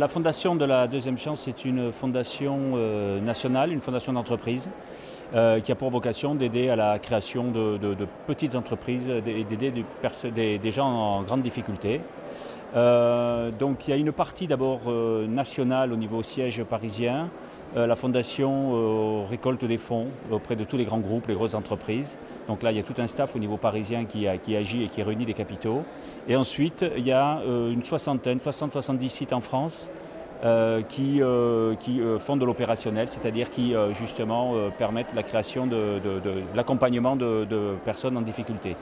La fondation de la Deuxième Chance est une fondation nationale, une fondation d'entreprise qui a pour vocation d'aider à la création de petites entreprises et d'aider des gens en grande difficulté. Donc il y a une partie d'abord nationale au niveau siège parisien. La fondation récolte des fonds auprès de tous les grands groupes, les grosses entreprises. Donc là, il y a tout un staff au niveau parisien qui agit et qui réunit des capitaux. Et ensuite, il y a une soixantaine, 60-70 sites en France qui font de l'opérationnel, c'est-à-dire qui justement permettent la création de l'accompagnement de personnes en difficulté.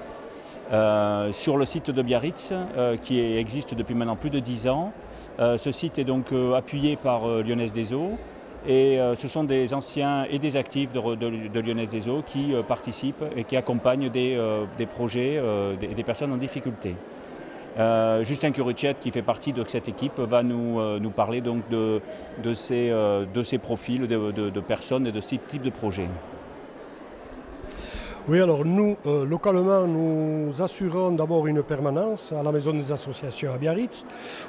Sur le site de Biarritz, qui existe depuis maintenant plus de 10 ans, ce site est donc appuyé par Lyonnaise des Eaux. Et ce sont des anciens et des actifs de Lyonnaise des Eaux qui participent et qui accompagnent des projets des personnes en difficulté. Justin Curuchet, qui fait partie de cette équipe, va nous parler donc de ces profils de personnes et de ces types de projets. Oui, alors nous, localement, nous assurons d'abord une permanence à la Maison des Associations à Biarritz,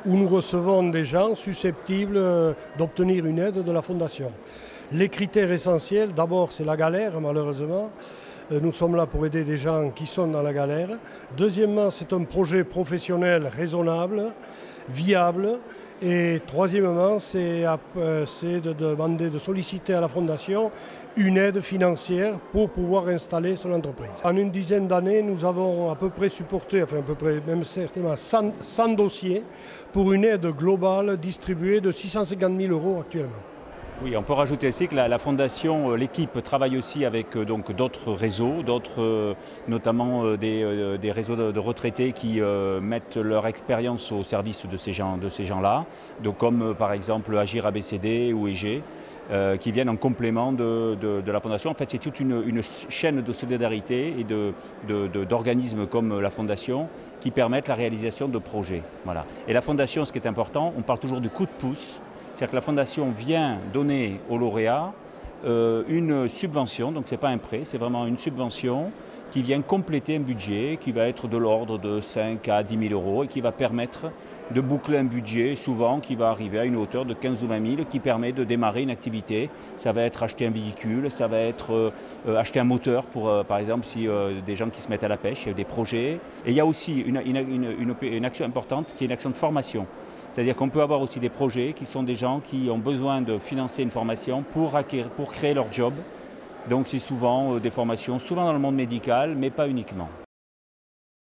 où nous recevons des gens susceptibles d'obtenir une aide de la Fondation. Les critères essentiels, d'abord, c'est la galère, malheureusement. Nous sommes là pour aider des gens qui sont dans la galère. Deuxièmement, c'est un projet professionnel raisonnable, viable. Et troisièmement, c'est de demander, de solliciter à la Fondation une aide financière pour pouvoir installer son entreprise. En une dizaine d'années, nous avons à peu près supporté, enfin à peu près, même certainement 100 dossiers pour une aide globale distribuée de 650 000 € actuellement. Oui, on peut rajouter aussi que la Fondation, l'équipe travaille aussi avec d'autres réseaux, notamment des réseaux de retraités qui mettent leur expérience au service de ces gens-là, comme par exemple Agir ABCD ou EG, qui viennent en complément de la Fondation. En fait, c'est toute une chaîne de solidarité et d'organismes comme la Fondation qui permettent la réalisation de projets. Voilà. Et la Fondation, ce qui est important, on parle toujours du coup de pouce. C'est-à-dire que la Fondation vient donner aux lauréats une subvention, donc ce n'est pas un prêt, c'est vraiment une subvention qui vient compléter un budget qui va être de l'ordre de 5 à 10 000 € et qui va permettre de boucler un budget, souvent qui va arriver à une hauteur de 15 ou 20 000, qui permet de démarrer une activité. Ça va être acheter un véhicule, ça va être acheter un moteur pour, par exemple, si des gens qui se mettent à la pêche, il y a des projets. Et il y a aussi une action importante qui est une action de formation. C'est-à-dire qu'on peut avoir aussi des projets qui sont des gens qui ont besoin de financer une formation pour créer leur job. Donc c'est souvent des formations, souvent dans le monde médical, mais pas uniquement.